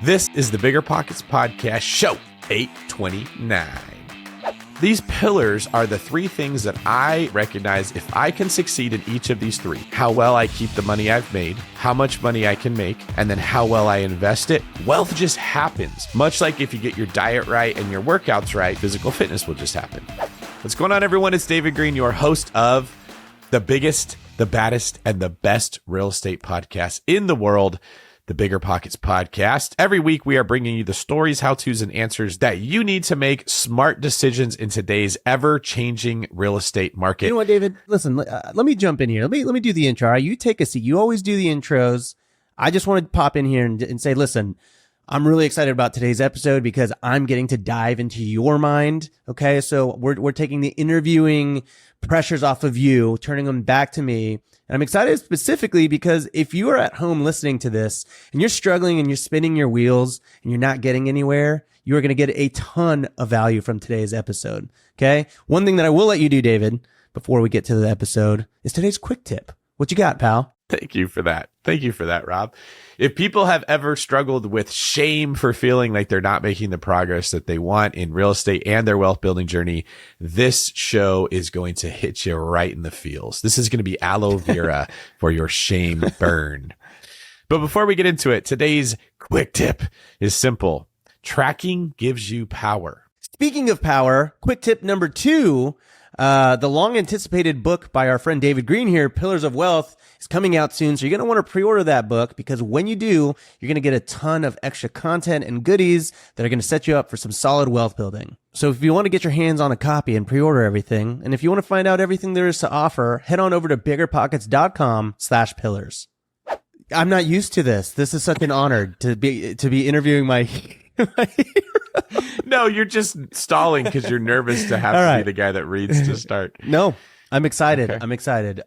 This is the BiggerPockets Podcast, show 829. These pillars are the three things that I recognize if I can succeed in each of these three: how well I keep the money I've made, how much money I can make, and then how well I invest it. Wealth just happens. Much like if you get your diet right and your workouts right, physical fitness will just happen. What's going on, everyone? It's David Greene, your host of the biggest, the baddest, and the best real estate podcast in the world, the BiggerPockets Podcast. Every week, we are bringing you the stories, how-tos, and answers that you need to make smart decisions in today's ever-changing real estate market. You know what, David? Listen, let me jump in here. Let me do the intro. All right? You take a seat. You always do the intros. I just want to pop in here and say, listen, I'm really excited about today's episode because I'm getting to dive into your mind. Okay, so we're taking the interviewing pressures off of you, turning them back to me. And I'm excited specifically because if you are at home listening to this and you're struggling and you're spinning your wheels and you're not getting anywhere, you are going to get a ton of value from today's episode. Okay. One thing that I will let you do, David, before we get to the episode is today's quick tip. What you got, pal? Thank you for that. Thank you for that, Rob. If people have ever struggled with shame for feeling like they're not making the progress that they want in real estate and their wealth building journey, this show is going to hit you right in the feels. This is going to be aloe vera for your shame burn. But before we get into it, today's quick tip is simple. Tracking gives you power. Speaking of power, quick tip number 2, the long anticipated book by our friend David Greene here, Pillars of Wealth, is coming out soon. So you're going to want to pre-order that book because when you do, you're going to get a ton of extra content and goodies that are going to set you up for some solid wealth building. So if you want to get your hands on a copy and pre-order everything, and if you want to find out everything there is to offer, head on over to biggerpockets.com/pillars. I'm not used to this. This is such an honor to be interviewing my No, you're just stalling because you're nervous to have to be the guy that reads to start. No, I'm excited. Okay. I'm excited.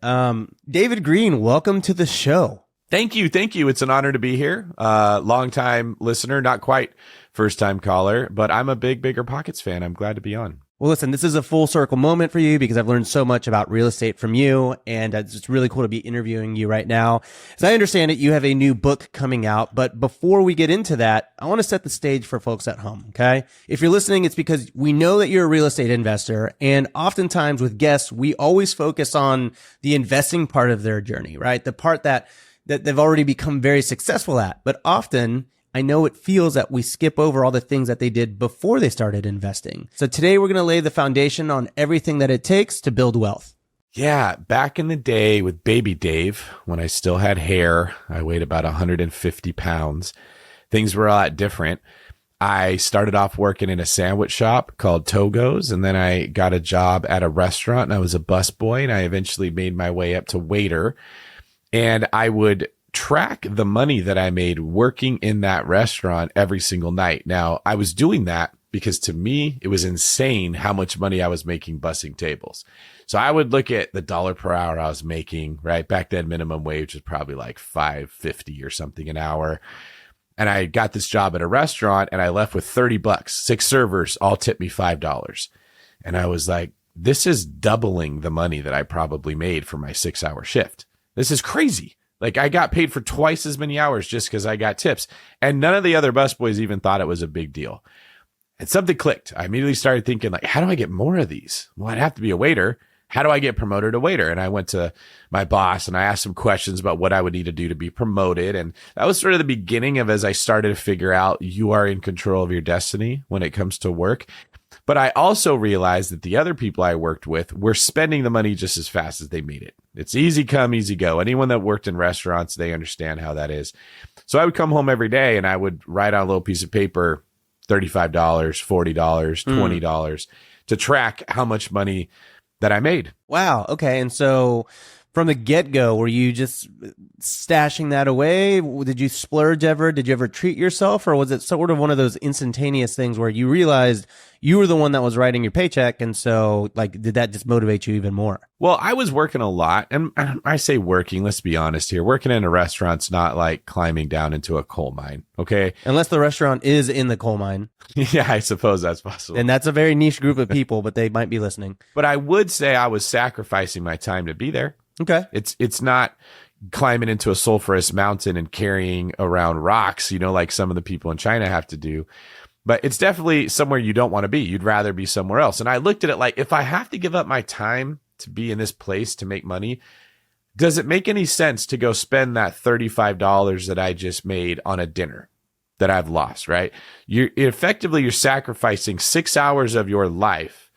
David Greene, welcome to the show. Thank you. Thank you. It's an honor to be here. Long-time listener, not quite first-time caller, but I'm a big BiggerPockets fan. I'm glad to be on. Well, listen, this is a full circle moment for you because I've learned so much about real estate from you, and it's really cool to be interviewing you right now. As I understand it, you have a new book coming out, but before we get into that, I want to set the stage for folks at home, okay? If you're listening, it's because we know that you're a real estate investor, and oftentimes with guests, we always focus on the investing part of their journey, right? The part that they've already become very successful at, but often I know it feels that we skip over all the things that they did before they started investing. So today we're going to lay the foundation on everything that it takes to build wealth. Yeah, back in the day with baby Dave, when I still had hair, I weighed about 150 pounds. Things were a lot different. I started off working in a sandwich shop called Togo's, and then I got a job at a restaurant, and I was a busboy, and I eventually made my way up to waiter. And I would track the money that I made working in that restaurant every single night. Now, I was doing that because to me, it was insane how much money I was making bussing tables. So I would look at the dollar per hour I was making, right? Back then, minimum wage was probably like $5.50 or something an hour. And I got this job at a restaurant and I left with $30. 6 servers all tipped me $5. And I was like, this is doubling the money that I probably made for my 6-hour shift. This is crazy. Like, I got paid for twice as many hours just because I got tips. And none of the other busboys even thought it was a big deal. And something clicked. I immediately started thinking, like, how do I get more of these? Well, I'd have to be a waiter. How do I get promoted to waiter? And I went to my boss and I asked some questions about what I would need to do to be promoted. And that was sort of the beginning of as I started to figure out you are in control of your destiny when it comes to work. But I also realized that the other people I worked with were spending the money just as fast as they made it. It's easy come, easy go. Anyone that worked in restaurants, they understand how that is. So I would come home every day and I would write on a little piece of paper, $35, $40, $20 to track how much money that I made. Wow. Okay. And so from the get-go, were you just stashing that away? Did you splurge ever? Did you ever treat yourself? Or was it sort of one of those instantaneous things where you realized you were the one that was writing your paycheck? And so, like, did that just motivate you even more? Well, I was working a lot. And I say working, let's be honest here. Working in a restaurant's not like climbing down into a coal mine, okay? Unless the restaurant is in the coal mine. Yeah, I suppose that's possible. And that's a very niche group of people, but they might be listening. But I would say I was sacrificing my time to be there. Okay. It's not climbing into a sulfurous mountain and carrying around rocks, like some of the people in China have to do. But it's definitely somewhere you don't want to be. You'd rather be somewhere else. And I looked at it like, if I have to give up my time to be in this place to make money, does it make any sense to go spend that $35 that I just made on a dinner that I've lost, right? You're sacrificing 6 hours of your life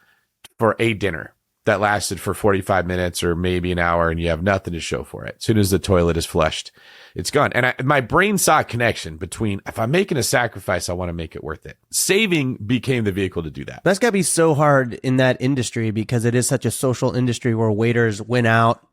for a dinner that lasted for 45 minutes or maybe an hour, and you have nothing to show for it. As soon as the toilet is flushed, it's gone. And my brain saw a connection between, if I'm making a sacrifice, I want to make it worth it. Saving became the vehicle to do that. That's got to be so hard in that industry because it is such a social industry where waiters went out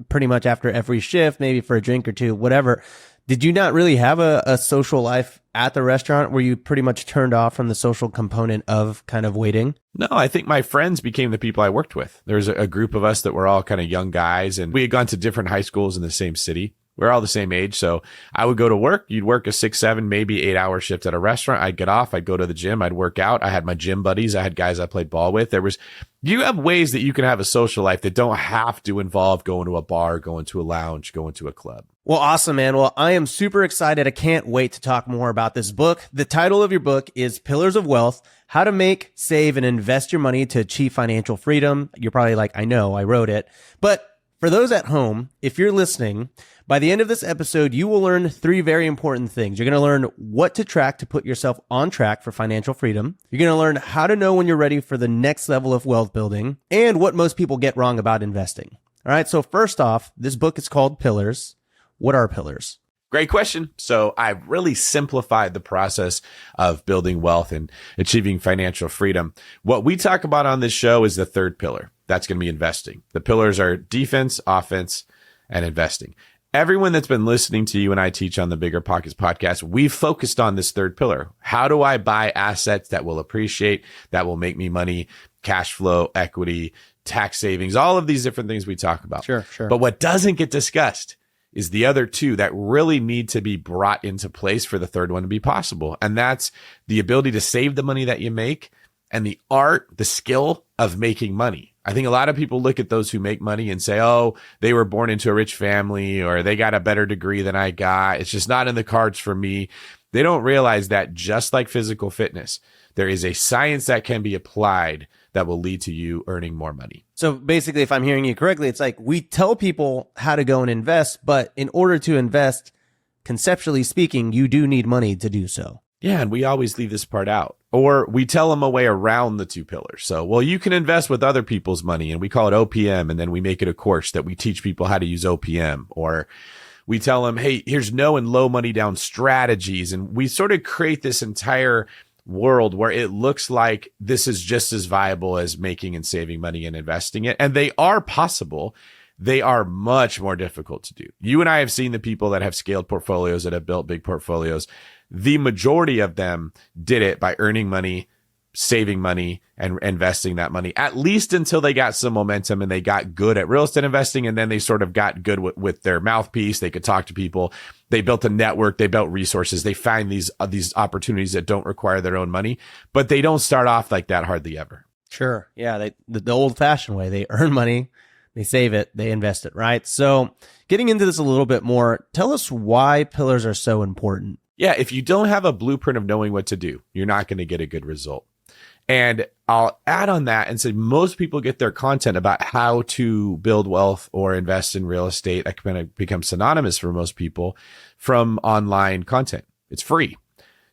pretty much after every shift, maybe for a drink or two, whatever. Did you not really have a social life at the restaurant where you pretty much turned off from the social component of kind of waiting? No, I think my friends became the people I worked with. There's a group of us that were all kind of young guys, and we had gone to different high schools in the same city. We're all the same age. So I would go to work. You'd work a 6, 7, maybe 8-hour shift at a restaurant. I'd get off. I'd go to the gym. I'd work out. I had my gym buddies. I had guys I played ball with. You have ways that you can have a social life that don't have to involve going to a bar, going to a lounge, going to a club. Well, awesome, man. Well, I am super excited. I can't wait to talk more about this book. The title of your book is Pillars of Wealth: How to Make, Save, and Invest Your Money to Achieve Financial Freedom. You're probably like, I know, I wrote it. But for those at home, if you're listening, by the end of this episode, you will learn 3 very important things. You're going to learn what to track to put yourself on track for financial freedom. You're going to learn how to know when you're ready for the next level of wealth building and what most people get wrong about investing. All right. So first off, this book is called Pillars. What are pillars? Great question. So I've really simplified the process of building wealth and achieving financial freedom. What we talk about on this show is the third pillar. That's going to be investing. The pillars are defense, offense, and investing. Everyone that's been listening to you and I teach on the BiggerPockets podcast, we've focused on this third pillar. How do I buy assets that will appreciate, that will make me money, cash flow, equity, tax savings, all of these different things we talk about. Sure. But what doesn't get discussed is the other two that really need to be brought into place for the third one to be possible. And that's the ability to save the money that you make and the art, the skill of making money. I think a lot of people look at those who make money and say, oh, they were born into a rich family or they got a better degree than I got. It's just not in the cards for me. They don't realize that just like physical fitness, there is a science that can be applied that will lead to you earning more money. So basically, if I'm hearing you correctly, it's like we tell people how to go and invest, but in order to invest, conceptually speaking, you do need money to do so. Yeah, and we always leave this part out. Or we tell them a way around the 2 pillars. So, well, you can invest with other people's money, and we call it OPM, and then we make it a course that we teach people how to use OPM. Or we tell them, hey, here's no and low money down strategies. And we sort of create this entire world where it looks like this is just as viable as making and saving money and investing it. And they are possible. They are much more difficult to do. You and I have seen the people that have scaled portfolios, that have built big portfolios. The majority of them did it by earning money, saving money, and investing that money, at least until they got some momentum and they got good at real estate investing. And then they sort of got good with their mouthpiece. They could talk to people. They built a network. They built resources. They find these opportunities that don't require their own money, but they don't start off like that hardly ever. Sure. Yeah. The old fashioned way, they earn money, they save it, they invest it, right? So getting into this a little bit more, tell us why pillars are so important. Yeah, if you don't have a blueprint of knowing what to do, you're not going to get a good result. And I'll add on that and say most people get their content about how to build wealth or invest in real estate. That kind of becomes synonymous for most people from online content. It's free.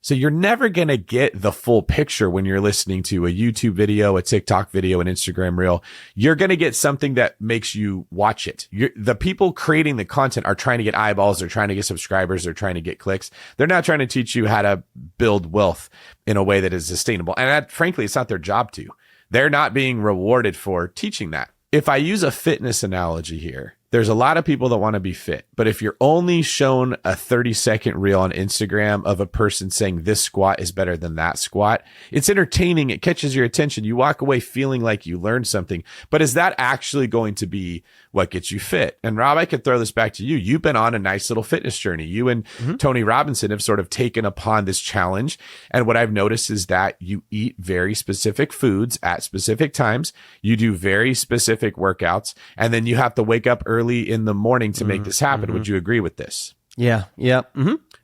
So you're never going to get the full picture when you're listening to a YouTube video, a TikTok video, an Instagram reel. You're going to get something that makes you watch it. The people creating the content are trying to get eyeballs. They're trying to get subscribers. They're trying to get clicks. They're not trying to teach you how to build wealth in a way that is sustainable. And that, frankly, it's not their job to. They're not being rewarded for teaching that. If I use a fitness analogy here, there's a lot of people that want to be fit, but if you're only shown a 30-second reel on Instagram of a person saying this squat is better than that squat, it's entertaining. It catches your attention. You walk away feeling like you learned something, but is that actually going to be what gets you fit? And Rob, I could throw this back to you. You've been on a nice little fitness journey. You and Tony Robinson have sort of taken upon this challenge. And what I've noticed is that you eat very specific foods at specific times. You do very specific workouts, and then you have to wake up early early in the morning to make this happen. Would you agree with this? Yeah. Yeah.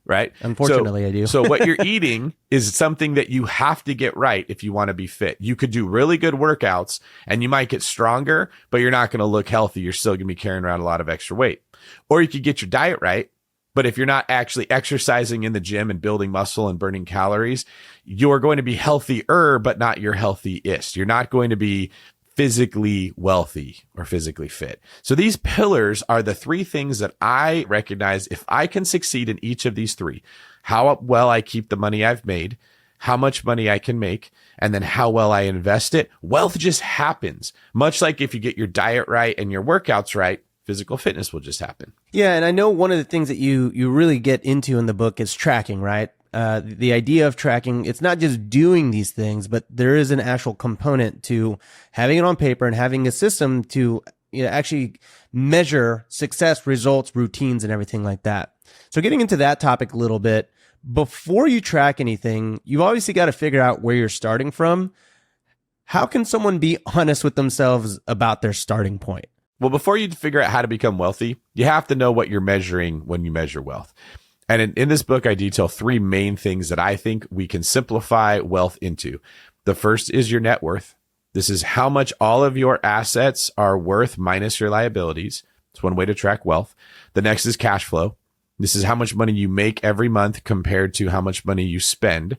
Right? Unfortunately, I do. So what you're eating is something that you have to get right if you want to be fit. You could do really good workouts and you might get stronger, but you're not going to look healthy. You're still going to be carrying around a lot of extra weight. Or you could get your diet right, but if you're not actually exercising in the gym and building muscle and burning calories, you're going to be healthier, but not your healthiest. You're not going to be physically wealthy or physically fit. So these pillars are the three things that I recognize if I can succeed in each of these three, how well I keep the money I've made, how much money I can make, and then how well I invest it. Wealth just happens. Much like if you get your diet right and your workouts right, physical fitness will just happen. Yeah. And I know one of the things that you really get into in the book is tracking, right? The idea of tracking, it's not just doing these things, but there is an actual component to having it on paper and having a system to actually measure success, results, routines, and everything like that. So getting into that topic a little bit, before you track anything, you've obviously got to figure out where you're starting from. How can someone be honest with themselves about their starting point? Well, before you figure out how to become wealthy, you have to know what you're measuring when you measure wealth. And in this book, I detail three main things that I think we can simplify wealth into. The first is your net worth. This is how much all of your assets are worth minus your liabilities. It's one way to track wealth. The next is cash flow. This is how much money you make every month compared to how much money you spend.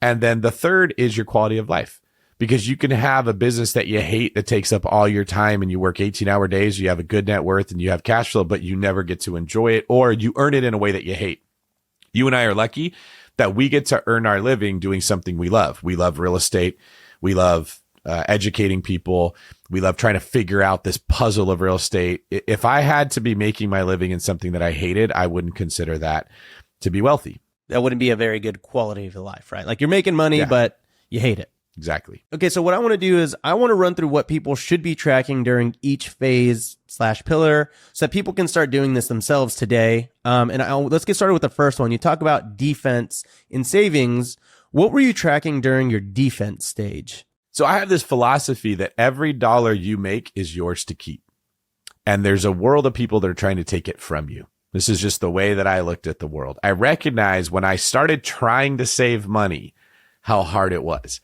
And then the third is your quality of life. Because you can have a business that you hate that takes up all your time and you work 18-hour days, you have a good net worth and you have cash flow, but you never get to enjoy it, or you earn it in a way that you hate. You and I are lucky that we get to earn our living doing something we love. We love real estate. We love educating people. We love trying to figure out this puzzle of real estate. If I had to be making my living in something that I hated, I wouldn't consider that to be wealthy. That wouldn't be a very good quality of life, right? Like you're making money, but you hate it. Exactly. Okay, so what I want to do is I want to run through what people should be tracking during each phase / pillar so that people can start doing this themselves today. Let's get started with the first one. You talk about defense in savings. What were you tracking during your defense stage? So I have this philosophy that every dollar you make is yours to keep. And there's a world of people that are trying to take it from you. This is just the way that I looked at the world. I recognized when I started trying to save money, how hard it was.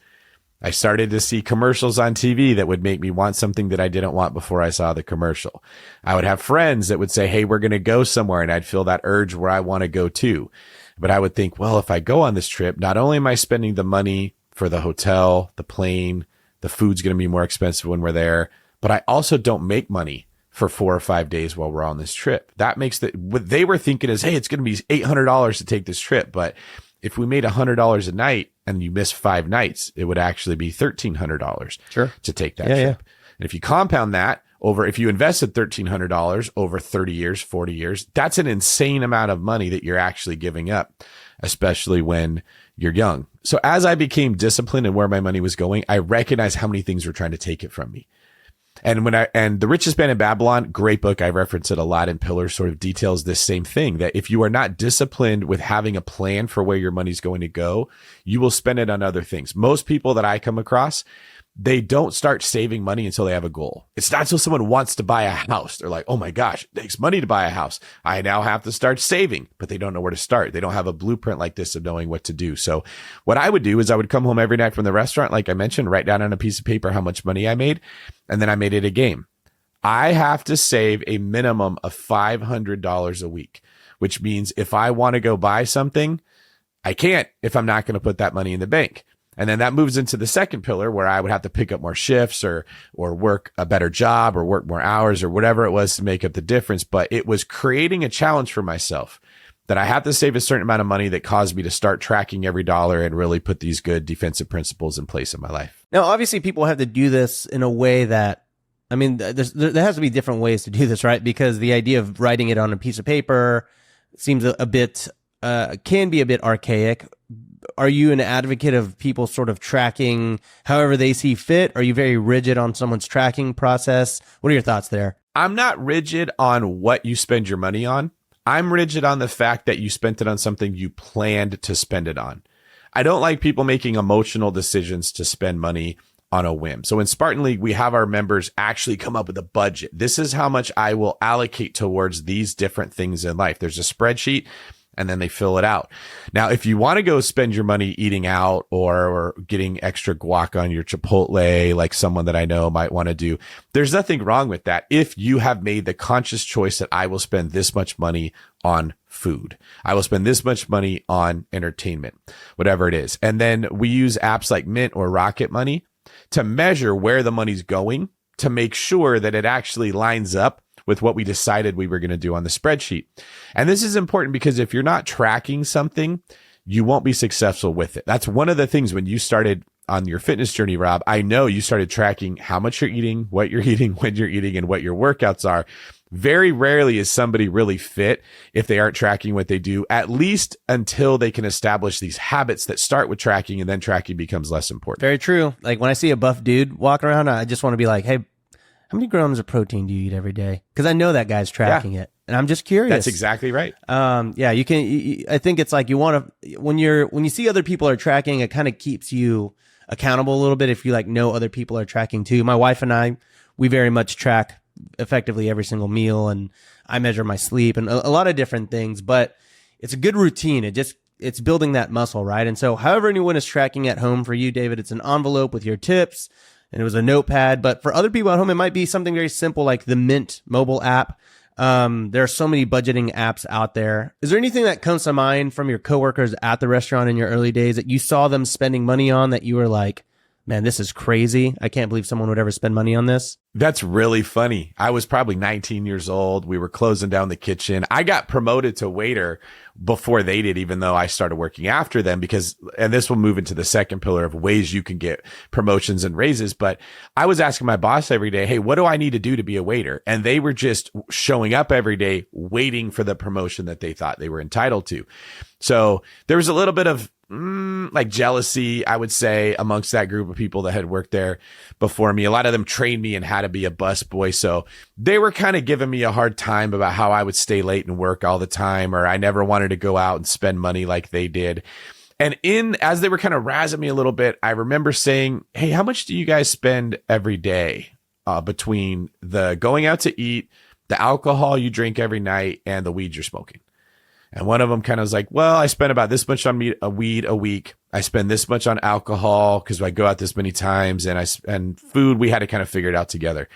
I started to see commercials on TV that would make me want something that I didn't want before I saw the commercial. I would have friends that would say, hey, we're going to go somewhere. And I'd feel that urge where I want to go too. But I would think, well, if I go on this trip, not only am I spending the money for the hotel, the plane, the food's going to be more expensive when we're there, but I also don't make money for 4 or 5 days while we're on this trip. That makes what they were thinking is, hey, it's going to be $800 to take this trip. But if we made $100 a night and you miss 5 nights, it would actually be $1,300 to take that trip. Yeah. And if you compound that if you invested $1,300 over 30 years, 40 years, that's an insane amount of money that you're actually giving up, especially when you're young. So as I became disciplined in where my money was going, I recognized how many things were trying to take it from me. And The Richest Man in Babylon, great book. I reference it a lot in Pillars, sort of details this same thing, that if you are not disciplined with having a plan for where your money's going to go, you will spend it on other things. Most people that I come across, they don't start saving money until they have a goal. It's not until someone wants to buy a house. They're like, oh my gosh, it takes money to buy a house. I now have to start saving, but they don't know where to start. They don't have a blueprint like this of knowing what to do. So what I would do is I would come home every night from the restaurant, like I mentioned, write down on a piece of paper how much money I made, and then I made it a game. I have to save a minimum of $500 a week, which means if I want to go buy something, I can't if I'm not going to put that money in the bank. And then that moves into the second pillar where I would have to pick up more shifts or work a better job or work more hours or whatever it was to make up the difference. But it was creating a challenge for myself that I have to save a certain amount of money that caused me to start tracking every dollar and really put these good defensive principles in place in my life. Now, obviously, people have to do this in a way that, I mean, there has to be different ways to do this, right? Because the idea of writing it on a piece of paper seems a bit, can be a bit archaic. Are you an advocate of people sort of tracking however they see fit? Are you very rigid on someone's tracking process? What are your thoughts there? I'm not rigid on what you spend your money on. I'm rigid on the fact that you spent it on something you planned to spend it on. I don't like people making emotional decisions to spend money on a whim. So in Spartan League, we have our members actually come up with a budget. This is how much I will allocate towards these different things in life. There's a spreadsheet, and then they fill it out. Now, if you want to go spend your money eating out or getting extra guac on your Chipotle, like someone that I know might want to do, there's nothing wrong with that. If you have made the conscious choice that I will spend this much money on food, I will spend this much money on entertainment, whatever it is. And then we use apps like Mint or Rocket Money to measure where the money's going to make sure that it actually lines up with what we decided we were going to do on the spreadsheet. And this is important because if you're not tracking something, you won't be successful with it. That's one of the things when you started on your fitness journey, Rob, I know you started tracking how much you're eating, what you're eating, when you're eating, and what your workouts are. Very rarely is somebody really fit if they aren't tracking what they do, at least until they can establish these habits that start with tracking, and then tracking becomes less important. Very true. Like when I see a buff dude walking around, I just want to be like, hey, how many grams of protein do you eat every day? Because I know that guy's tracking it, and I'm just curious. That's exactly right. Yeah, you can. I think it's like you want to when you see other people are tracking, it kind of keeps you accountable a little bit. If you like know other people are tracking too. My wife and I, we very much track effectively every single meal, and I measure my sleep and a lot of different things. But it's a good routine. It's building that muscle, right? And so, however anyone is tracking at home for you, David, it's an envelope with your tips. And it was a notepad, but for other people at home, it might be something very simple like the Mint mobile app. There are so many budgeting apps out there. Is there anything that comes to mind from your coworkers at the restaurant in your early days that you saw them spending money on that you were like, man, this is crazy. I can't believe someone would ever spend money on this? That's really funny. I was probably 19 years old. We were closing down the kitchen. I got promoted to waiter before they did, even though I started working after them and this will move into the second pillar of ways you can get promotions and raises. But I was asking my boss every day, hey, what do I need to do to be a waiter? And they were just showing up every day, waiting for the promotion that they thought they were entitled to. So there was a little bit of like jealousy, I would say, amongst that group of people that had worked there before me. A lot of them trained me in how to be a busboy. So they were kind of giving me a hard time about how I would stay late and work all the time, or I never wanted to go out and spend money like they did. And as they were kind of razzing me a little bit, I remember saying, hey, how much do you guys spend every day between the going out to eat, the alcohol you drink every night, and the weed you're smoking? And one of them kind of was like, well, I spend about this much on weed a week. I spend this much on alcohol because I go out this many times, and food, we had to kind of figure it out together.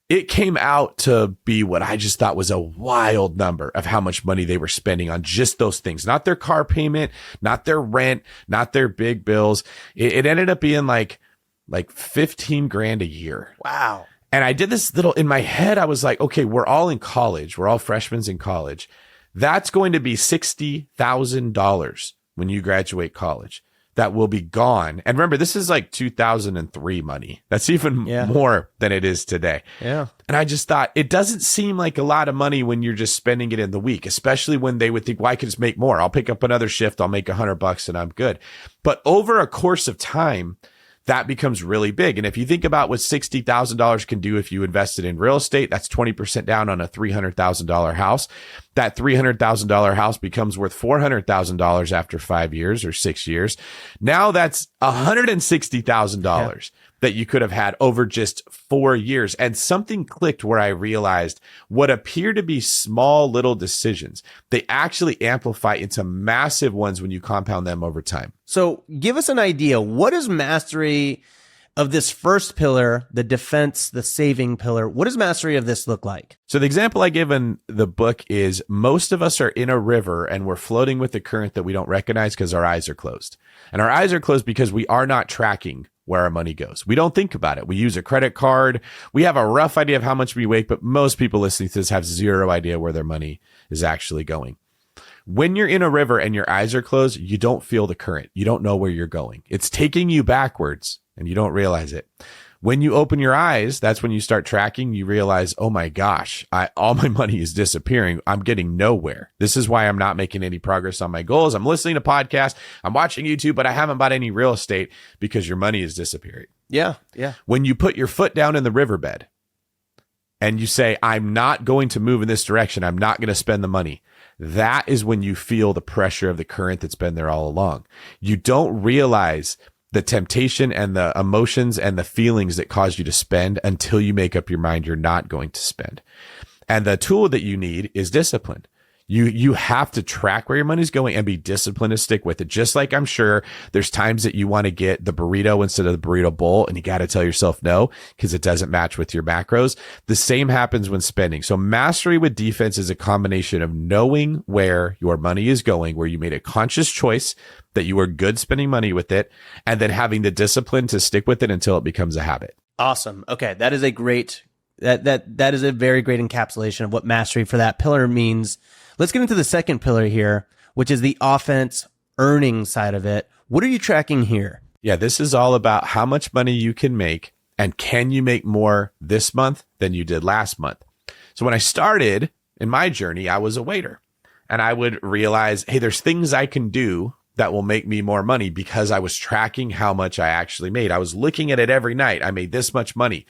It came out to be what I just thought was a wild number of how much money they were spending on just those things, not their car payment, not their rent, not their big bills. It ended up being like 15 grand a year. Wow. And I did this little, in my head, I was like, okay, we're all in college. We're all freshmen in college. That's going to be $60,000 when you graduate college. That will be gone. And remember, this is like 2003 money. That's even more than it is today. Yeah. And I just thought, it doesn't seem like a lot of money when you're just spending it in the week, especially when they would think, well, I could just make more. I'll pick up another shift. I'll make $100 and I'm good. But over a course of time, that becomes really big. And if you think about what $60,000 can do if you invested in real estate, that's 20% down on a $300,000 house. That $300,000 house becomes worth $400,000 after 5 years or 6 years. Now that's $160,000 that you could have had over just 4 years. And something clicked where I realized what appear to be small little decisions, they actually amplify into massive ones when you compound them over time. So give us an idea. What is mastery of this first pillar, the defense, the saving pillar? What does mastery of this look like? So the example I give in the book is most of us are in a river and we're floating with the current that we don't recognize because our eyes are closed. And our eyes are closed because we are not tracking where our money goes. We don't think about it. We use a credit card. We have a rough idea of how much we make, but most people listening to this have zero idea where their money is actually going. When you're in a river and your eyes are closed, you don't feel the current. You don't know where you're going. It's taking you backwards and you don't realize it. When you open your eyes, that's when you start tracking. You realize, oh my gosh, all my money is disappearing. I'm getting nowhere. This is why I'm not making any progress on my goals. I'm listening to podcasts. I'm watching YouTube, but I haven't bought any real estate because your money is disappearing. Yeah. When you put your foot down in the riverbed and you say, I'm not going to move in this direction, I'm not going to spend the money, that is when you feel the pressure of the current that's been there all along. You don't realize the temptation and the emotions and the feelings that cause you to spend until you make up your mind you're not going to spend. And the tool that you need is discipline. You have to track where your money's going and be disciplined to stick with it. Just like I'm sure there's times that you want to get the burrito instead of the burrito bowl and you got to tell yourself no because it doesn't match with your macros. The same happens when spending. So mastery with defense is a combination of knowing where your money is going, where you made a conscious choice that you were good spending money with it, and then having the discipline to stick with it until it becomes a habit. Awesome. Okay. That is a great, that is a very great encapsulation of what mastery for that pillar means. Let's get into the second pillar here, which is the offense earning side of it. What are you tracking here? Yeah, this is all about how much money you can make and can you make more this month than you did last month. So when I started in my journey, I was a waiter and I would realize, hey, there's things I can do that will make me more money because I was tracking how much I actually made. I was looking at it every night. I made this much money.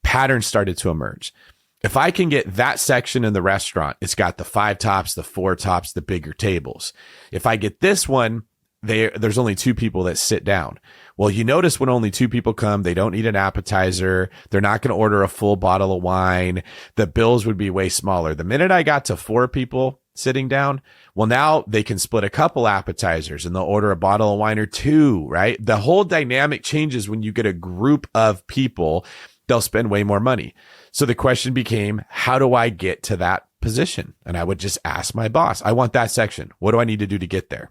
Patterns started to emerge. If I can get that section in the restaurant, it's got the 5 tops, the 4 tops, the bigger tables. If I get this one, there's only 2 people that sit down. Well, you notice when only 2 people come, they don't need an appetizer. They're not going to order a full bottle of wine. The bills would be way smaller. The minute I got to 4 people sitting down, well, now they can split a couple appetizers and they'll order a bottle of wine or 2, right? The whole dynamic changes when you get a group of people. They'll spend way more money. So the question became, how do I get to that position? And I would just ask my boss, I want that section. What do I need to do to get there?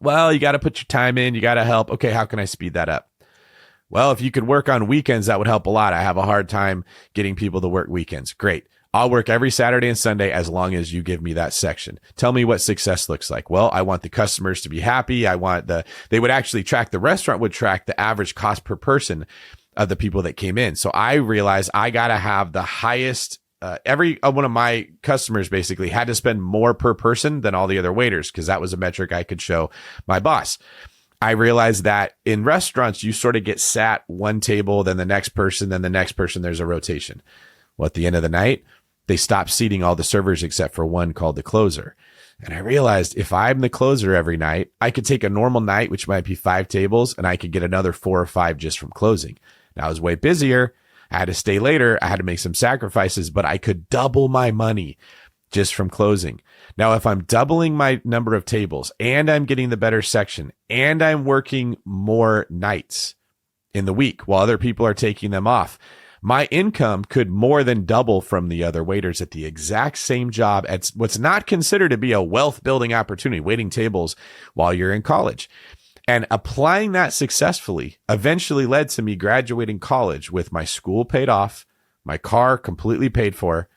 Well, you got to put your time in. You got to help. Okay, how can I speed that up? Well, if you could work on weekends, that would help a lot. I have a hard time getting people to work weekends. Great. I'll work every Saturday and Sunday as long as you give me that section. Tell me what success looks like. Well, I want the customers to be happy. They would actually track, the restaurant would track the average cost per person of the people that came in. So I realized I got to have the highest, every one of my customers basically had to spend more per person than all the other waiters because that was a metric I could show my boss. I realized that in restaurants, you sort of get sat one table, then the next person, then the next person, there's a rotation. Well, at the end of the night, they stopped seating all the servers except for one called the closer. And I realized if I'm the closer every night, I could take a normal night, which might be 5 tables, and I could get another 4 or 5 just from closing. Now I was way busier. I had to stay later. I had to make some sacrifices, but I could double my money just from closing. Now, if I'm doubling my number of tables and I'm getting the better section and I'm working more nights in the week while other people are taking them off, my income could more than double from the other waiters at the exact same job at what's not considered to be a wealth building opportunity, waiting tables while you're in college. And applying that successfully eventually led to me graduating college with my school paid off, my car completely paid for,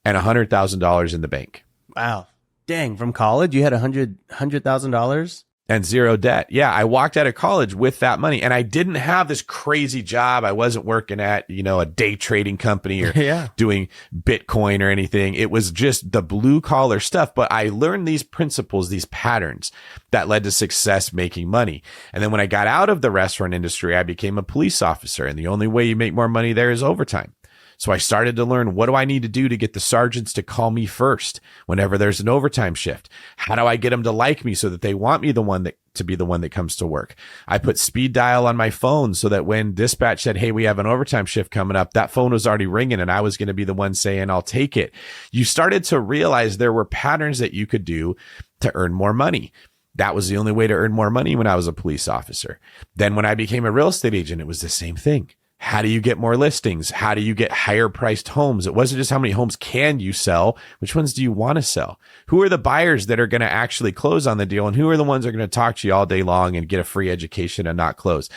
and $100,000 in the bank. Wow. Dang, from college, you had $100,000? And 0 debt. Yeah, I walked out of college with that money and I didn't have this crazy job. I wasn't working at, a day trading company or doing Bitcoin or anything. It was just the blue collar stuff. But I learned these principles, these patterns that led to success making money. And then when I got out of the restaurant industry, I became a police officer. And the only way you make more money there is overtime. So I started to learn, what do I need to do to get the sergeants to call me first whenever there's an overtime shift? How do I get them to like me so that they want me to be the one that comes to work? I put speed dial on my phone so that when dispatch said, hey, we have an overtime shift coming up, that phone was already ringing and I was going to be the one saying, I'll take it. You started to realize there were patterns that you could do to earn more money. That was the only way to earn more money when I was a police officer. Then when I became a real estate agent, it was the same thing. How do you get more listings? How do you get higher priced homes? It wasn't just how many homes can you sell? Which ones do you want to sell? Who are the buyers that are going to actually close on the deal? And who are the ones that are going to talk to you all day long and get a free education and not close?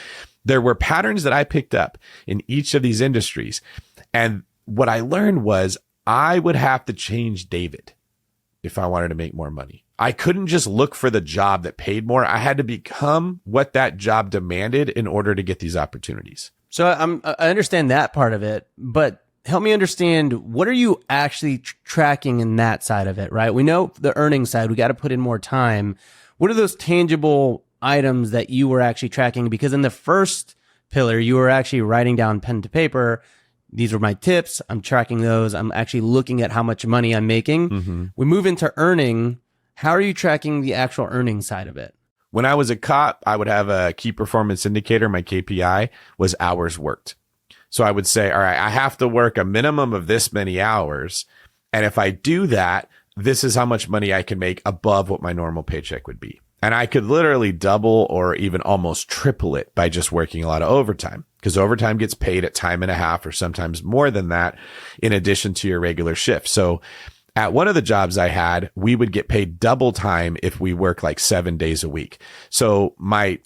There were patterns that I picked up in each of these industries. And what I learned was I would have to change David if I wanted to make more money. I couldn't just look for the job that paid more. I had to become what that job demanded in order to get these opportunities. So I understand that part of it, but help me understand, what are you actually tracking in that side of it, right? We know the earning side, we got to put in more time. What are those tangible items that you were actually tracking? Because in the first pillar, you were actually writing down pen to paper. These were my tips. I'm tracking those. I'm actually looking at how much money I'm making. Mm-hmm. We move into earning. How are you tracking the actual earning side of it? When I was a cop, I would have a key performance indicator. My KPI was hours worked. So I would say, all right, I have to work a minimum of this many hours. And if I do that, this is how much money I can make above what my normal paycheck would be. And I could literally double or even almost triple it by just working a lot of overtime, because overtime gets paid at time and a half or sometimes more than that in addition to your regular shift. So at one of the jobs I had, we would get paid double time if we work like 7 days a week. So my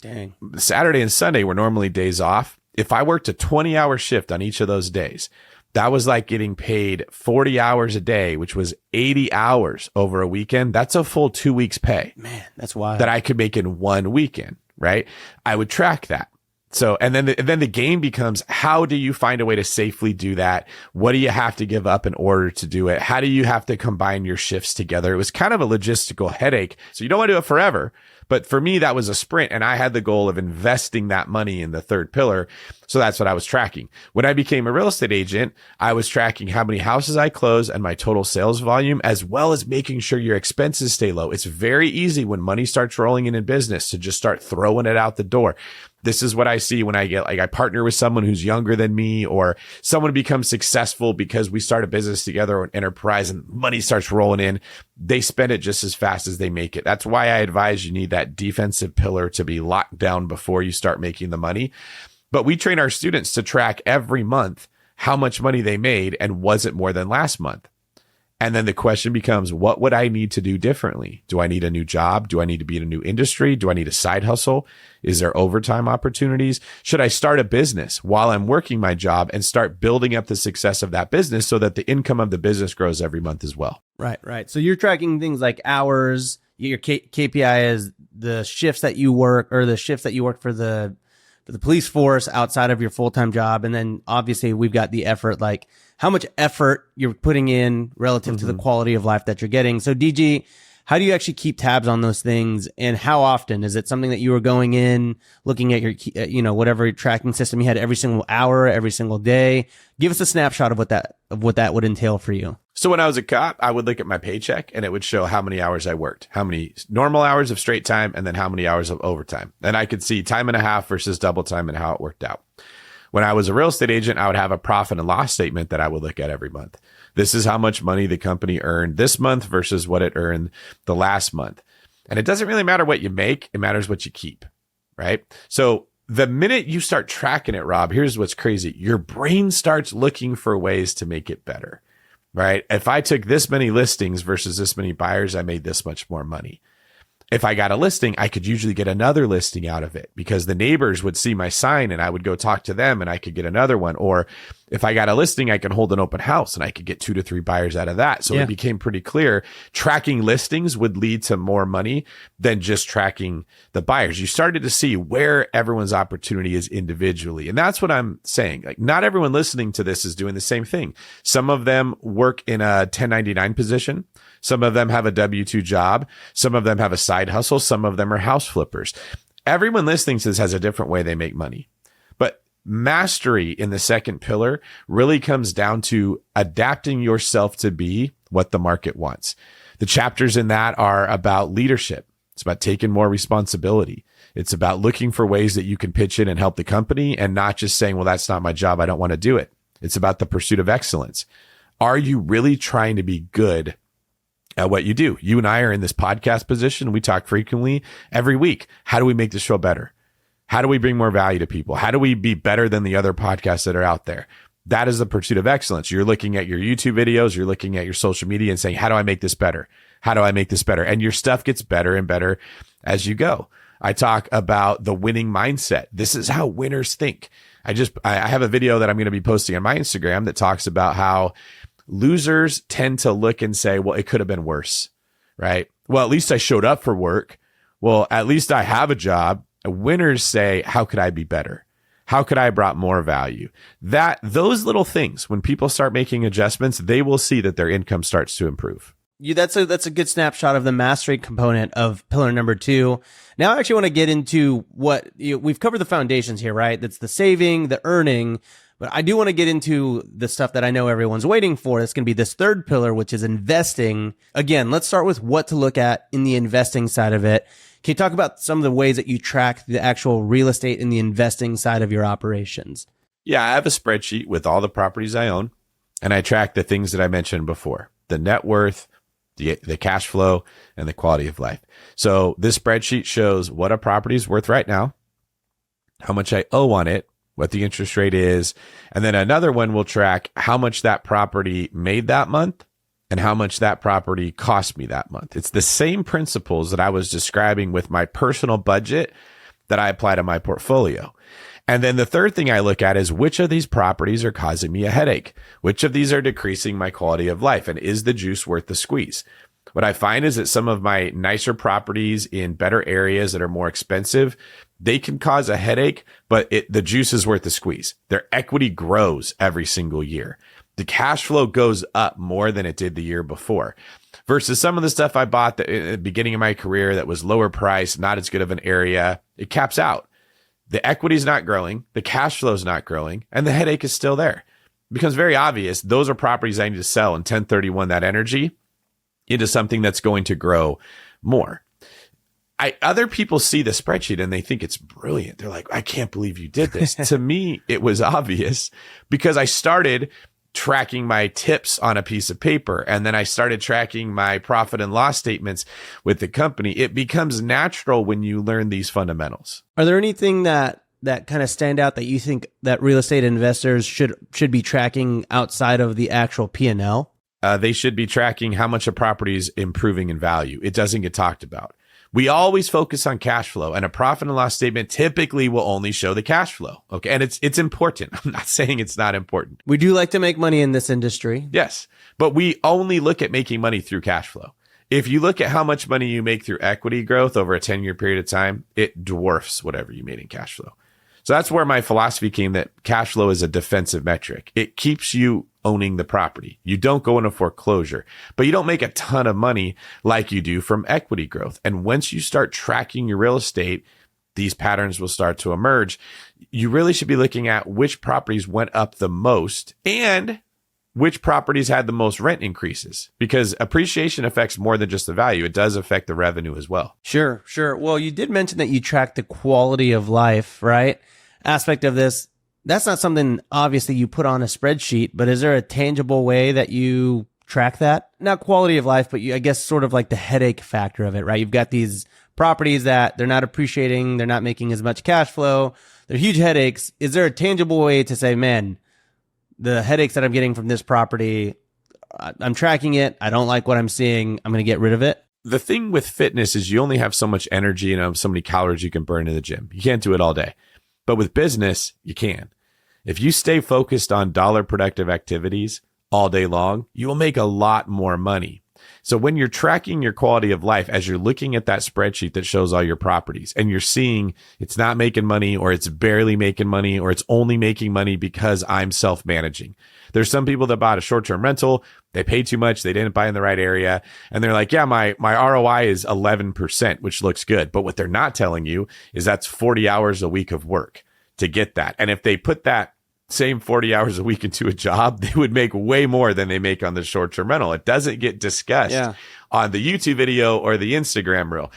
Saturday and Sunday were normally days off. If I worked a 20-hour shift on each of those days, that was like getting paid 40 hours a day, which was 80 hours over a weekend. That's a full 2 weeks pay. Man, that's wild. That I could make in one weekend, right? I would track that. So, and then the game becomes, how do you find a way to safely do that? What do you have to give up in order to do it? How do you have to combine your shifts together? It was kind of a logistical headache. So you don't want to do it forever. But for me, that was a sprint, and I had the goal of investing that money in the third pillar. So that's what I was tracking. When I became a real estate agent, I was tracking how many houses I close and my total sales volume, as well as making sure your expenses stay low. It's very easy when money starts rolling in business to just start throwing it out the door. This is what I see when I get, like, I partner with someone who's younger than me, or someone becomes successful because we start a business together or an enterprise and money starts rolling in. They spend it just as fast as they make it. That's why I advise you need that defensive pillar to be locked down before you start making the money. But we train our students to track every month how much money they made and was it more than last month. And then the question becomes, what would I need to do differently? Do I need a new job? Do I need to be in a new industry? Do I need a side hustle? Is there overtime opportunities? Should I start a business while I'm working my job and start building up the success of that business so that the income of the business grows every month as well? Right. So you're tracking things like hours. Your KPI is the shifts that you work, or the shifts that you work for the police force outside of your full-time job. And then obviously we've got the effort, like how much effort you're putting in relative to the quality of life that you're getting. So DG, how do you actually keep tabs on those things, and how often? Is it something that you were going in, looking at your, whatever tracking system you had every single hour, every single day? Give us a snapshot of what that would entail for you. So when I was a cop, I would look at my paycheck and it would show how many hours I worked, how many normal hours of straight time, and then how many hours of overtime. And I could see time and a half versus double time and how it worked out. When I was a real estate agent, I would have a profit and loss statement that I would look at every month. This is how much money the company earned this month versus what it earned the last month. And it doesn't really matter what you make. It matters what you keep, right? So the minute you start tracking it, Rob, here's what's crazy. Your brain starts looking for ways to make it better, right? If I took this many listings versus this many buyers, I made this much more money. If I got a listing, I could usually get another listing out of it because the neighbors would see my sign and I would go talk to them and I could get another one. Or if I got a listing, I can hold an open house and I could get 2 to 3 buyers out of that. So it became pretty clear tracking listings would lead to more money than just tracking the buyers. You started to see where everyone's opportunity is individually. And that's what I'm saying. Like, not everyone listening to this is doing the same thing. Some of them work in a 1099 position. Some of them have a W-2 job. Some of them have a side hustle. Some of them are house flippers. Everyone listening to this has a different way they make money. But mastery in the second pillar really comes down to adapting yourself to be what the market wants. The chapters in that are about leadership. It's about taking more responsibility. It's about looking for ways that you can pitch in and help the company and not just saying, well, that's not my job, I don't want to do it. It's about the pursuit of excellence. Are you really trying to be good at what you do? You and I are in this podcast position. We talk frequently every week. How do we make the show better? How do we bring more value to people? How do we be better than the other podcasts that are out there? That is the pursuit of excellence. You're looking at your YouTube videos, you're looking at your social media and saying, how do I make this better? How do I make this better? And your stuff gets better and better as you go. I talk about the winning mindset. This is how winners think. I have a video that I'm going to be posting on my Instagram that talks about how losers tend to look and say, well, it could have been worse, right? Well, at least I showed up for work. Well, at least I have a job. Winners say, how could I be better? How could I brought more value? Those little things, when people start making adjustments, they will see that their income starts to improve. That's a good snapshot of the mastery component of pillar number 2. Now I actually want to get into what we've covered the foundations here, right? That's the saving, the earning. But I do want to get into the stuff that I know everyone's waiting for. It's going to be this third pillar, which is investing. Again, let's start with what to look at in the investing side of it. Can you talk about some of the ways that you track the actual real estate and the investing side of your operations? Yeah, I have a spreadsheet with all the properties I own, and I track the things that I mentioned before, the net worth, the cash flow, and the quality of life. So this spreadsheet shows what a property is worth right now, how much I owe on it, what the interest rate is, and then another one will track how much that property made that month and how much that property cost me that month. It's the same principles that I was describing with my personal budget that I apply to my portfolio. And then the third thing I look at is which of these properties are causing me a headache? Which of these are decreasing my quality of life? And is the juice worth the squeeze? What I find is that some of my nicer properties in better areas that are more expensive, they can cause a headache, but the juice is worth the squeeze. Their equity grows every single year. The cash flow goes up more than it did the year before. Versus some of the stuff I bought at the beginning of my career that was lower price, not as good of an area, it caps out. The equity is not growing, the cash flow is not growing, and the headache is still there. It becomes very obvious those are properties I need to sell and 1031 that energy into something that's going to grow more. Other people see the spreadsheet and they think it's brilliant. They're like, I can't believe you did this. To me, it was obvious because I started tracking my tips on a piece of paper. And then I started tracking my profit and loss statements with the company. It becomes natural when you learn these fundamentals. Are there anything that kind of stand out that you think that real estate investors should be tracking outside of the actual P&L? They should be tracking how much a property is improving in value. It doesn't get talked about. We always focus on cash flow, and a profit and loss statement typically will only show the cash flow. Okay. And it's important. I'm not saying it's not important. We do like to make money in this industry. Yes. But we only look at making money through cash flow. If you look at how much money you make through equity growth over a 10-year period of time, it dwarfs whatever you made in cash flow. So that's where my philosophy came that cash flow is a defensive metric. It keeps you owning the property. You don't go into foreclosure, but you don't make a ton of money like you do from equity growth. And once you start tracking your real estate, these patterns will start to emerge. You really should be looking at which properties went up the most and which properties had the most rent increases, because appreciation affects more than just the value. It does affect the revenue as well. Sure. Well, you did mention that you track the quality of life, right? Aspect of this. That's not something obviously you put on a spreadsheet, but is there a tangible way that you track that? Not quality of life, but I guess sort of like the headache factor of it, right? You've got these properties that they're not appreciating, they're not making as much cash flow, they're huge headaches. Is there a tangible way to say, man, the headaches that I'm getting from this property, I'm tracking it, I don't like what I'm seeing, I'm going to get rid of it? The thing with fitness is you only have so much energy and so many calories you can burn in the gym. You can't do it all day. But with business, you can. If you stay focused on dollar productive activities all day long, you will make a lot more money. So when you're tracking your quality of life, as you're looking at that spreadsheet that shows all your properties and you're seeing it's not making money or it's barely making money or it's only making money because I'm self-managing. There's some people that bought a short-term rental. They paid too much. They didn't buy in the right area. And they're like, yeah, my ROI is 11%, which looks good. But what they're not telling you is that's 40 hours a week of work to get that. And if they put that same 40 hours a week into a job, they would make way more than they make on the short-term rental. It doesn't get discussed on the YouTube video or the Instagram reel.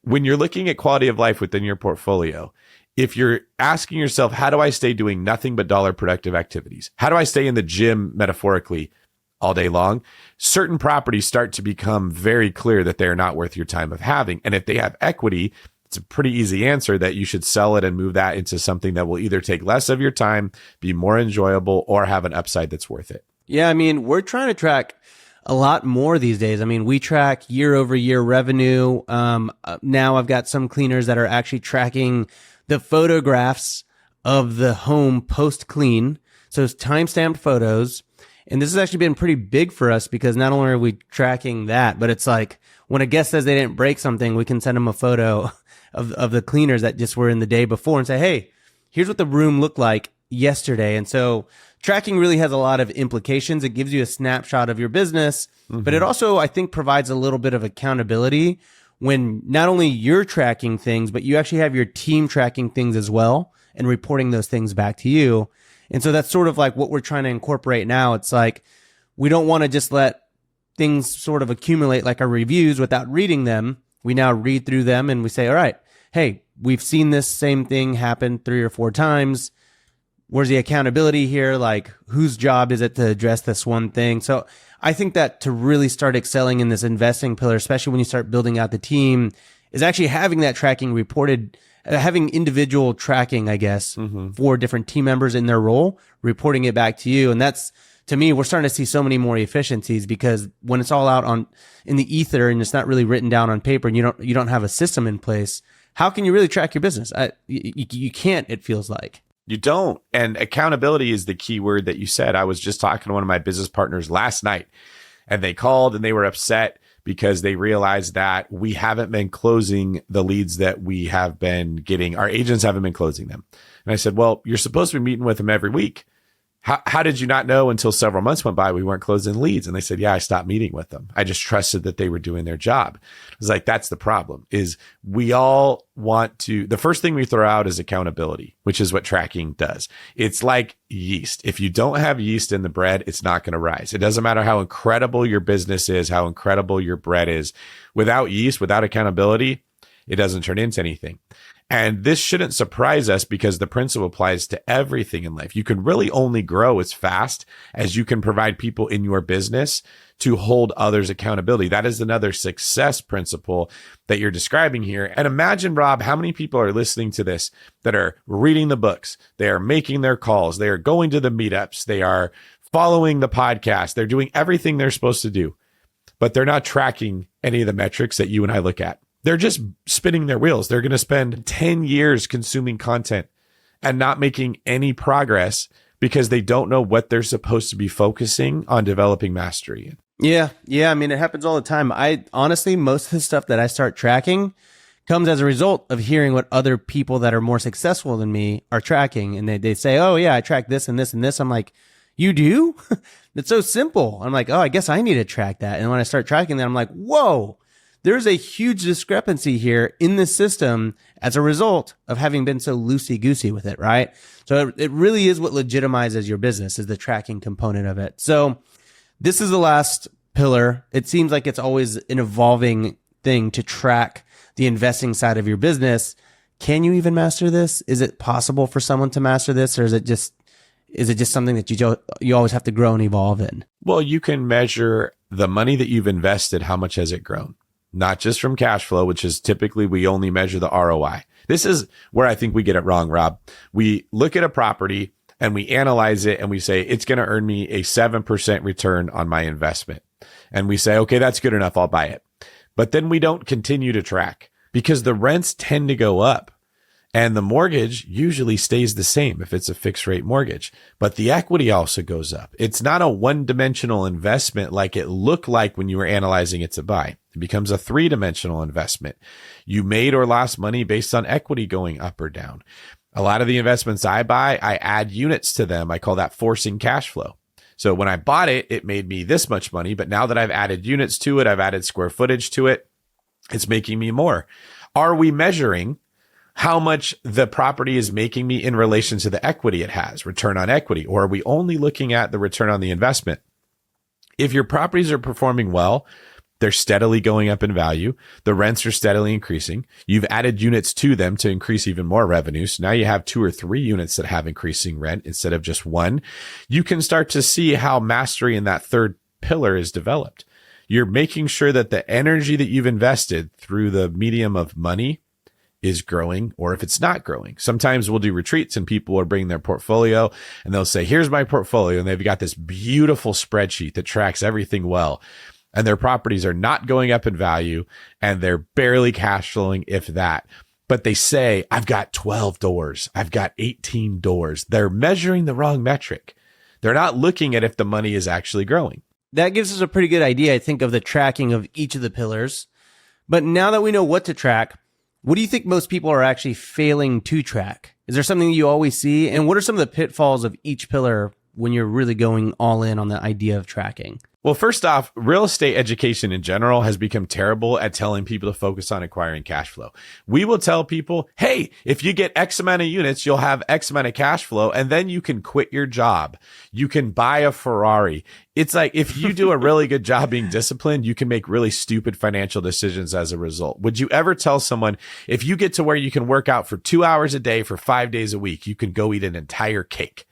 When you're looking at quality of life within your portfolio, if you're asking yourself, how do I stay doing nothing but dollar productive activities? How do I stay in the gym metaphorically all day long? Certain properties start to become very clear that they are not worth your time of having. And if they have equity, it's a pretty easy answer that you should sell it and move that into something that will either take less of your time, be more enjoyable, or have an upside that's worth it. Yeah, I mean, we're trying to track a lot more these days. I mean, we track year over year revenue. Now I've got some cleaners that are actually tracking the photographs of the home post clean. So it's time-stamped photos. And this has actually been pretty big for us because not only are we tracking that, but it's like when a guest says they didn't break something, we can send them a photo of the cleaners that just were in the day before and say, hey, here's what the room looked like yesterday. And so tracking really has a lot of implications. It gives you a snapshot of your business, but it also, I think, provides a little bit of accountability when not only you're tracking things, but you actually have your team tracking things as well and reporting those things back to you. And so that's sort of like what we're trying to incorporate now. It's like, we don't want to just let things sort of accumulate like our reviews without reading them. We now read through them and we say, all right, hey, we've seen this same thing happen 3 or 4 times. Where's the accountability here? Like, whose job is it to address this one thing? So I think that to really start excelling in this investing pillar, especially when you start building out the team, is actually having that tracking reported, having individual tracking, I guess, for different team members in their role, reporting it back to you. And that's, to me, we're starting to see so many more efficiencies, because when it's all out in the ether and it's not really written down on paper and you don't have a system in place, how can you really track your business? You can't, it feels like. You don't. And accountability is the key word that you said. I was just talking to one of my business partners last night, and they called and they were upset because they realized that we haven't been closing the leads that we have been getting. Our agents haven't been closing them. And I said, well, you're supposed to be meeting with them every week. How did you not know until several months went by we weren't closing leads? And they said, yeah, I stopped meeting with them. I just trusted that they were doing their job. I was like, that's the problem, is we all want to, the first thing we throw out is accountability, which is what tracking does. It's like yeast. If you don't have yeast in the bread, it's not going to rise. It doesn't matter how incredible your business is, how incredible your bread is. Without yeast, without accountability, it doesn't turn into anything. And this shouldn't surprise us, because the principle applies to everything in life. You can really only grow as fast as you can provide people in your business to hold others accountability. That is another success principle that you're describing here. And imagine, Rob, how many people are listening to this that are reading the books, they are making their calls, they are going to the meetups, they are following the podcast, they're doing everything they're supposed to do, but they're not tracking any of the metrics that you and I look at. They're just spinning their wheels. They're going to spend 10 years consuming content and not making any progress because they don't know what they're supposed to be focusing on developing mastery. Yeah. I mean, it happens all the time. I honestly, most of the stuff that I start tracking comes as a result of hearing what other people that are more successful than me are tracking. And they say, oh yeah, I track this and this and this. I'm like, you do? It's so simple. I'm like, oh, I guess I need to track that. And when I start tracking that, I'm like, whoa. There's a huge discrepancy here in the system as a result of having been so loosey-goosey with it, right? So it really is what legitimizes your business, is the tracking component of it. So this is the last pillar. It seems like it's always an evolving thing to track the investing side of your business. Can you even master this? Is it possible for someone to master this, or is it just something that you always have to grow and evolve in? Well, you can measure the money that you've invested. How much has it grown? Not just from cash flow, which is typically we only measure the ROI. This is where I think we get it wrong, Rob. We look at a property and we analyze it and we say, it's going to earn me a 7% return on my investment. And we say, okay, that's good enough. I'll buy it. But then we don't continue to track, because the rents tend to go up and the mortgage usually stays the same if it's a fixed rate mortgage, but the equity also goes up. It's not a one-dimensional investment like it looked like when you were analyzing it to buy. It becomes a 3-dimensional investment. You made or lost money based on equity going up or down. A lot of the investments I buy, I add units to them. I call that forcing cash flow. So when I bought it, it made me this much money, but now that I've added units to it, I've added square footage to it, it's making me more. Are we measuring how much the property is making me in relation to the equity it has, return on equity? Or are we only looking at the return on the investment? If your properties are performing well, they're steadily going up in value, the rents are steadily increasing, you've added units to them to increase even more revenue. So now you have 2 or 3 units that have increasing rent instead of just one. You can start to see how mastery in that third pillar is developed. You're making sure that the energy that you've invested through the medium of money is growing, or if it's not growing. Sometimes we'll do retreats and people will bring their portfolio and they'll say, here's my portfolio. And they've got this beautiful spreadsheet that tracks everything well. And their properties are not going up in value and they're barely cash flowing, if that. But they say, I've got 12 doors. I've got 18 doors. They're measuring the wrong metric. They're not looking at if the money is actually growing. That gives us a pretty good idea, I think, of the tracking of each of the pillars. But now that we know what to track, what do you think most people are actually failing to track? Is there something you always see? And what are some of the pitfalls of each pillar when you're really going all in on the idea of tracking? Well, first off, real estate education in general has become terrible at telling people to focus on acquiring cash flow. We will tell people, hey, if you get X amount of units, you'll have X amount of cash flow, and then you can quit your job. You can buy a Ferrari. It's like, if you do a really good job being disciplined, you can make really stupid financial decisions as a result. Would you ever tell someone, if you get to where you can work out for 2 hours a day for 5 days a week, you can go eat an entire cake?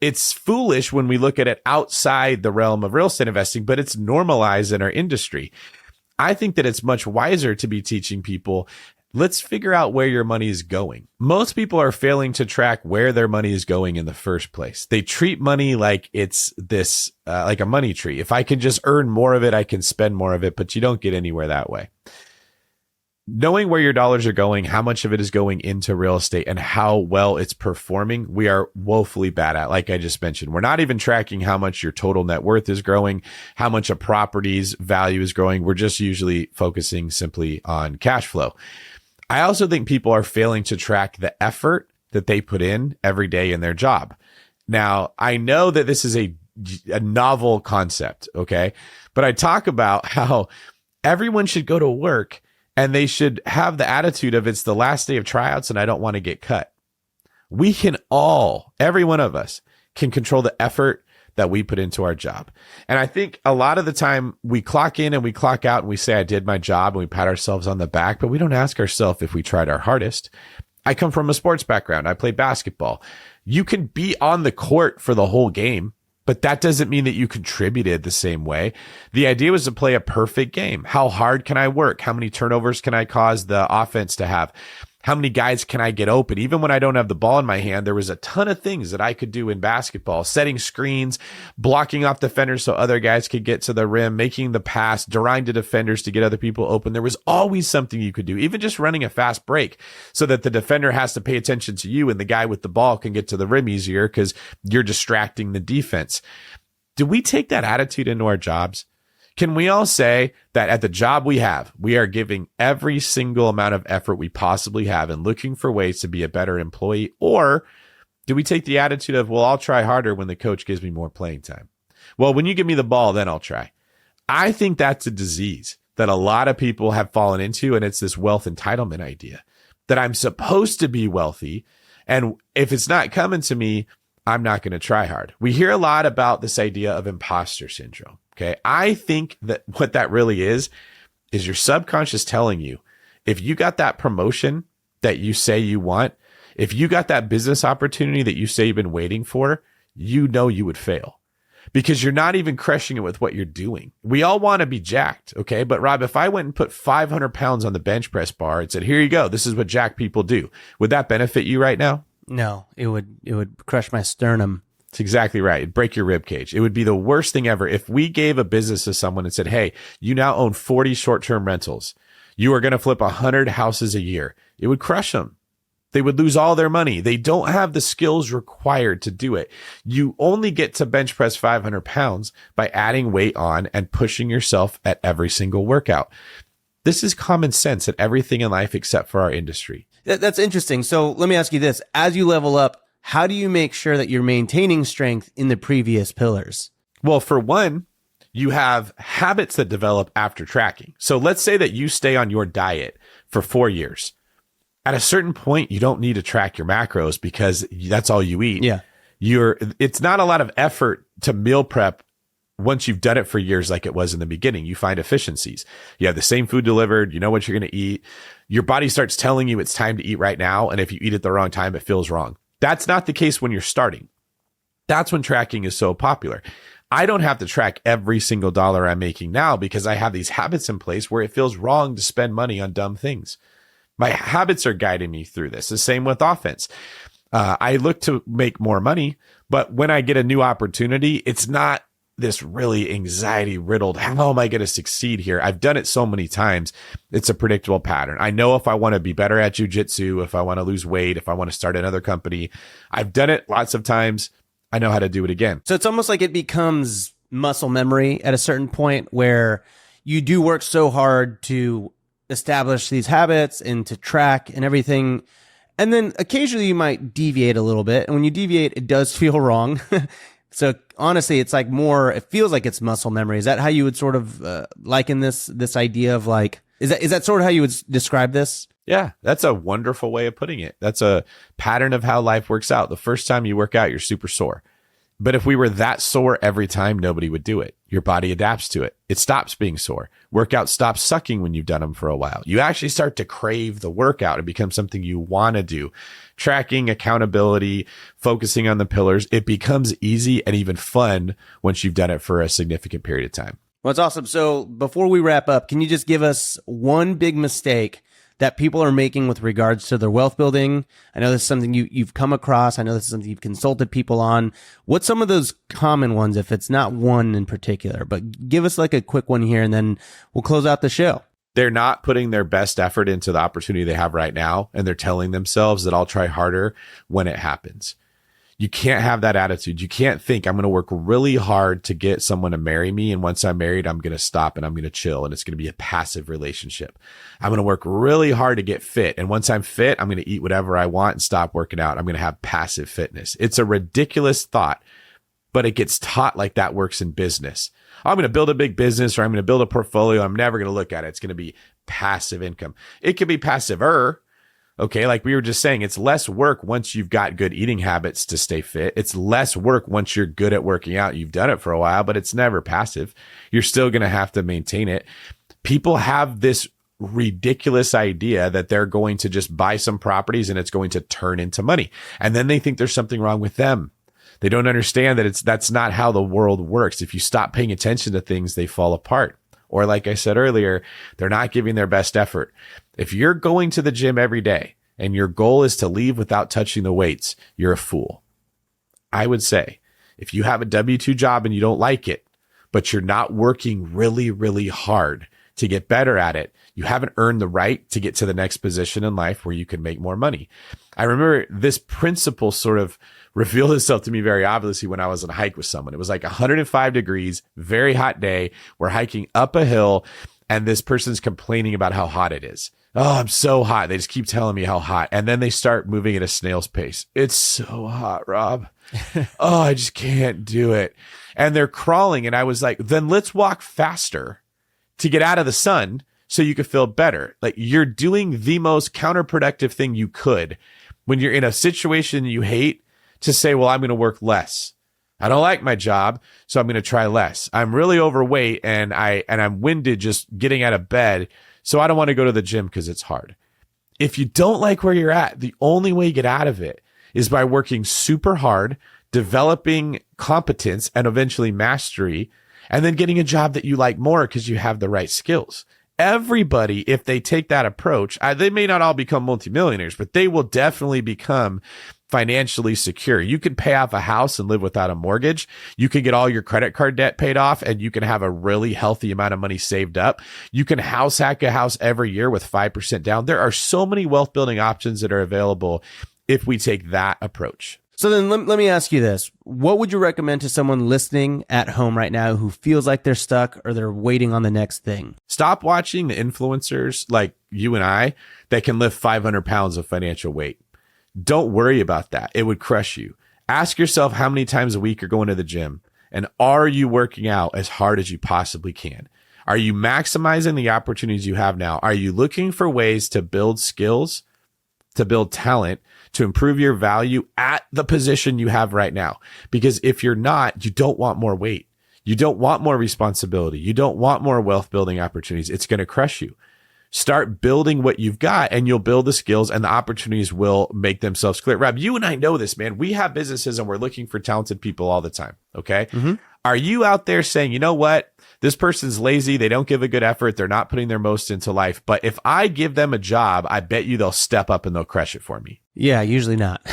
It's foolish when we look at it outside the realm of real estate investing, but it's normalized in our industry. I think that it's much wiser to be teaching people, let's figure out where your money is going. Most people are failing to track where their money is going in the first place. They treat money like it's this, like a money tree. If I can just earn more of it, I can spend more of it, but you don't get anywhere that way. Knowing where your dollars are going, how much of it is going into real estate, and how well it's performing, we are woefully bad at. Like I just mentioned, we're not even tracking how much your total net worth is growing, how much a property's value is growing. We're just usually focusing simply on cash flow. I also think people are failing to track the effort that they put in every day in their job. Now, I know that this is a novel concept, okay? But I talk about how everyone should go to work and they should have the attitude of, it's the last day of tryouts and I don't want to get cut. We can all, every one of us, can control the effort that we put into our job. And I think a lot of the time we clock in and we clock out and we say, I did my job, and we pat ourselves on the back, but we don't ask ourselves if we tried our hardest. I come from a sports background. I played basketball. You can be on the court for the whole game, but that doesn't mean that you contributed the same way. The idea was to play a perfect game. How hard can I work? How many turnovers can I cause the offense to have? How many guys can I get open? Even when I don't have the ball in my hand, there was a ton of things that I could do in basketball: setting screens, blocking off defenders so other guys could get to the rim, making the pass, drawing to defenders to get other people open. There was always something you could do, even just running a fast break so that the defender has to pay attention to you and the guy with the ball can get to the rim easier because you're distracting the defense. Do we take that attitude into our jobs? Can we all say that at the job we have, we are giving every single amount of effort we possibly have and looking for ways to be a better employee? Or do we take the attitude of, well, I'll try harder when the coach gives me more playing time? Well, when you give me the ball, then I'll try. I think that's a disease that a lot of people have fallen into, and it's this wealth entitlement idea that I'm supposed to be wealthy, and if it's not coming to me, I'm not going to try hard. We hear a lot about this idea of imposter syndrome. Okay. I think that what that really is your subconscious telling you, if you got that promotion that you say you want, if you got that business opportunity that you say you've been waiting for, you know you would fail because you're not even crushing it with what you're doing. We all want to be jacked. Okay. But Rob, if I went and put 500 pounds on the bench press bar and said, here you go, this is what jacked people do, would that benefit you right now? No, it would crush my sternum. That's exactly right. It'd break your rib cage. It would be the worst thing ever if we gave a business to someone and said, hey, you now own 40 short-term rentals. You are going to flip 100 houses a year. It would crush them. They would lose all their money. They don't have the skills required to do it. You only get to bench press 500 pounds by adding weight on and pushing yourself at every single workout. This is common sense at everything in life except for our industry. That's interesting. So let me ask you this. As you level up, how do you make sure that you're maintaining strength in the previous pillars? Well, for one, you have habits that develop after tracking. So let's say that you stay on your diet for 4 years. At a certain point, you don't need to track your macros because that's all you eat. Yeah. It's not a lot of effort to meal prep once you've done it for years like it was in the beginning. You find efficiencies. You have the same food delivered. You know what you're going to eat. Your body starts telling you it's time to eat right now. And if you eat at the wrong time, it feels wrong. That's not the case when you're starting. That's when tracking is so popular. I don't have to track every single dollar I'm making now because I have these habits in place where it feels wrong to spend money on dumb things. My habits are guiding me through this. The same with offense. I look to make more money, but when I get a new opportunity, it's not this really anxiety riddled, how am I going to succeed here? I've done it so many times. It's a predictable pattern. I know if I want to be better at jujitsu, if I want to lose weight, if I want to start another company, I've done it lots of times. I know how to do it again. So it's almost like it becomes muscle memory at a certain point where you do work so hard to establish these habits and to track and everything. And then occasionally you might deviate a little bit. And when you deviate, it does feel wrong. So honestly, it's like more, it feels like it's muscle memory. Is that how you would sort of liken this idea of like, is that sort of how you would describe this? Yeah, that's a wonderful way of putting it. That's a pattern of how life works out. The first time you work out, you're super sore. But if we were that sore every time, nobody would do it. Your body adapts to it. It stops being sore. Workout stops sucking when you've done them for a while. You actually start to crave the workout. It becomes something you want to do. Tracking, accountability, focusing on the pillars. It becomes easy and even fun once you've done it for a significant period of time. Well, it's awesome. So before we wrap up, can you just give us one big mistake that people are making with regards to their wealth building? I know this is something you've come across. I know this is something you've consulted people on. What's some of those common ones, if it's not one in particular? But give us like a quick one here, and then we'll close out the show. They're not putting their best effort into the opportunity they have right now, and they're telling themselves that I'll try harder when it happens. You can't have that attitude. You can't think I'm going to work really hard to get someone to marry me. And once I'm married, I'm going to stop and I'm going to chill. And it's going to be a passive relationship. I'm going to work really hard to get fit. And once I'm fit, I'm going to eat whatever I want and stop working out. I'm going to have passive fitness. It's a ridiculous thought, but it gets taught like that works in business. I'm going to build a big business, or I'm going to build a portfolio. I'm never going to look at it. It's going to be passive income. It could be passive-er. Okay, like we were just saying, it's less work once you've got good eating habits to stay fit. It's less work once you're good at working out. You've done it for a while, but it's never passive. You're still going to have to maintain it. People have this ridiculous idea that they're going to just buy some properties and it's going to turn into money. And then they think there's something wrong with them. They don't understand that that's not how the world works. If you stop paying attention to things, they fall apart. Or like I said earlier, they're not giving their best effort. If you're going to the gym every day and your goal is to leave without touching the weights, you're a fool. I would say if you have a W-2 job and you don't like it, but you're not working really, really hard to get better at it, you haven't earned the right to get to the next position in life where you can make more money. I remember this principle sort of revealed itself to me very obviously when I was on a hike with someone. It was like 105 degrees, very hot day. We're hiking up a hill and this person's complaining about how hot it is. Oh, I'm so hot. They just keep telling me how hot. And then they start moving at a snail's pace. It's so hot, Rob. Oh, I just can't do it. And they're crawling. And I was like, then let's walk faster to get out of the sun so you could feel better. Like you're doing the most counterproductive thing you could when you're in a situation you hate to say, well, I'm going to work less. I don't like my job, so I'm going to try less. I'm really overweight and I'm winded just getting out of bed, so I don't want to go to the gym because it's hard. If you don't like where you're at, the only way you get out of it is by working super hard, developing competence and eventually mastery, and then getting a job that you like more because you have the right skills. Everybody, if they take that approach, they may not all become multimillionaires, but they will definitely become financially secure. You can pay off a house and live without a mortgage. You can get all your credit card debt paid off and you can have a really healthy amount of money saved up. You can house hack a house every year with 5% down. There are so many wealth building options that are available if we take that approach. So then let me ask you this. What would you recommend to someone listening at home right now who feels like they're stuck or they're waiting on the next thing? Stop watching the influencers like you and I that can lift 500 pounds of financial weight. Don't worry about that. It would crush you. Ask yourself how many times a week you're going to the gym, and are you working out as hard as you possibly can? Are you maximizing the opportunities you have now? Are you looking for ways to build skills, to build talent, to improve your value at the position you have right now? Because if you're not, you don't want more weight. You don't want more responsibility. You don't want more wealth building opportunities. It's going to crush you. Start building what you've got and you'll build the skills and the opportunities will make themselves clear. Rob, you and I know this, man. We have businesses and we're looking for talented people all the time. Okay. Mm-hmm. Are you out there saying, you know what? This person's lazy. They don't give a good effort. They're not putting their most into life. But if I give them a job, I bet you they'll step up and they'll crush it for me. Yeah, usually not.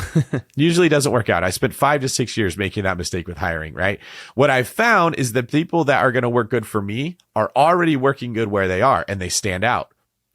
Usually doesn't work out. I spent 5 to 6 years making that mistake with hiring, right? What I've found is the people that are going to work good for me are already working good where they are and they stand out.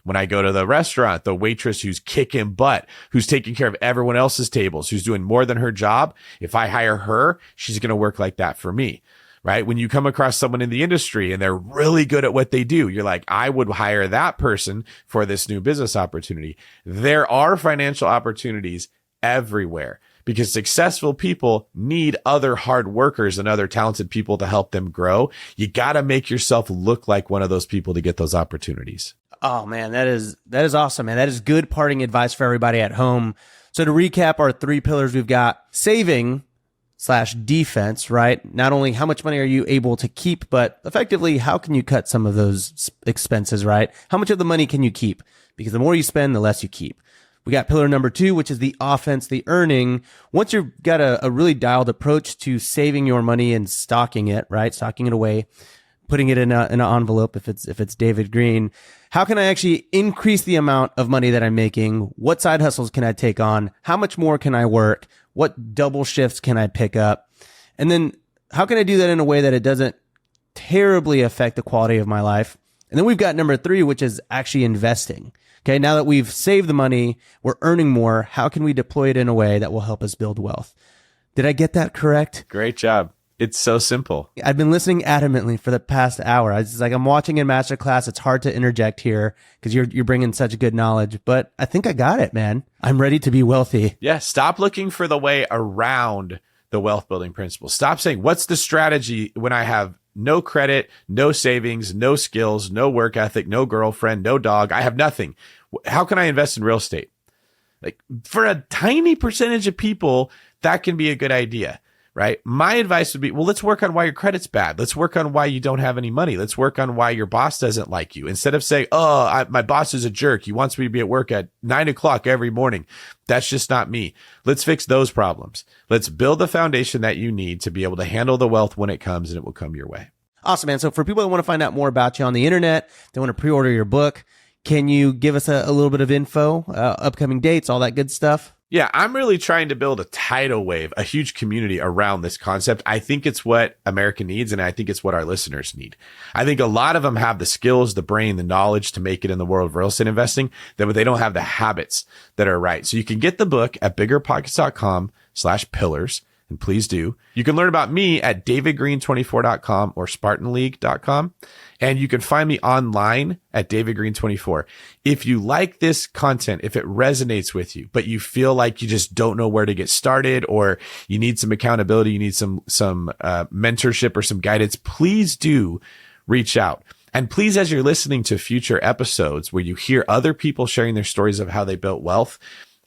When I go to the restaurant, the waitress who's kicking butt, who's taking care of everyone else's tables, who's doing more than her job, if I hire her, she's going to work like that for me, right? When you come across someone in the industry and they're really good at what they do, you're like, I would hire that person for this new business opportunity. There are financial opportunities everywhere because successful people need other hard workers and other talented people to help them grow. You got to make yourself look like one of those people to get those opportunities. Oh man, that is awesome, man. That is good parting advice for everybody at home. So to recap our 3 pillars, we've got saving / defense, right? Not only how much money are you able to keep, but effectively, how can you cut some of those expenses, right? How much of the money can you keep? Because the more you spend, the less you keep. We got pillar number 2, which is the offense, the earning. Once you've got a really dialed approach to saving your money and stocking it, right? Stocking it away, putting it in an envelope if it's David Greene. How can I actually increase the amount of money that I'm making? What side hustles can I take on? How much more can I work? What double shifts can I pick up? And then how can I do that in a way that it doesn't terribly affect the quality of my life? And then we've got number 3, which is actually investing. Okay. Now that we've saved the money, we're earning more. How can we deploy it in a way that will help us build wealth? Did I get that correct? Great job. It's so simple. I've been listening adamantly for the past hour. It's like I'm watching a masterclass. It's hard to interject here because you're bringing such good knowledge, but I think I got it, man. I'm ready to be wealthy. Yeah. Stop looking for the way around the wealth building principle. Stop saying, what's the strategy when I have no credit, no savings, no skills, no work ethic, no girlfriend, no dog. I have nothing. How can I invest in real estate? Like for a tiny percentage of people, that can be a good idea. Right? My advice would be, well, let's work on why your credit's bad. Let's work on why you don't have any money. Let's work on why your boss doesn't like you. Instead of saying, my boss is a jerk. He wants me to be at work at 9 o'clock every morning. That's just not me. Let's fix those problems. Let's build the foundation that you need to be able to handle the wealth when it comes, and it will come your way. Awesome, man. So for people that want to find out more about you on the internet, they want to pre-order your book, can you give us a little bit of info, upcoming dates, all that good stuff? Yeah, I'm really trying to build a tidal wave, a huge community around this concept. I think it's what America needs, and I think it's what our listeners need. I think a lot of them have the skills, the brain, the knowledge to make it in the world of real estate investing, but they don't have the habits that are right. So you can get the book at biggerpockets.com/pillars. And please do. You can learn about me at davidgreen24.com or spartanleague.com. And you can find me online at davidgreen24. If you like this content, if it resonates with you, but you feel like you just don't know where to get started, or you need some accountability, you need some mentorship or some guidance, please do reach out. And please, as you're listening to future episodes where you hear other people sharing their stories of how they built wealth,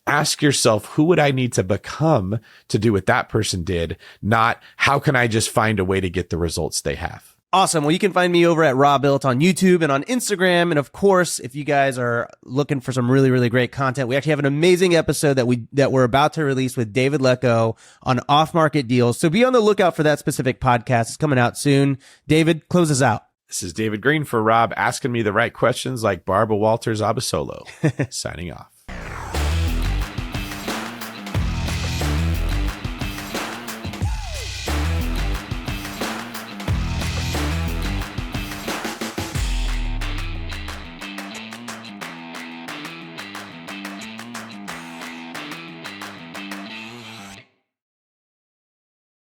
ask yourself, who would I need to become to do what that person did? Not how can I just find a way to get the results they have? Awesome. Well, you can find me over at Raw Built on YouTube and on Instagram. And of course, if you guys are looking for some really, really great content, we actually have an amazing episode that we're about to release with David Lecko on off-market deals. So be on the lookout for that specific podcast. It's coming out soon. David, close us out. This is David Greene for Rob, asking me the right questions like Barbara Walters Abasolo. Signing off.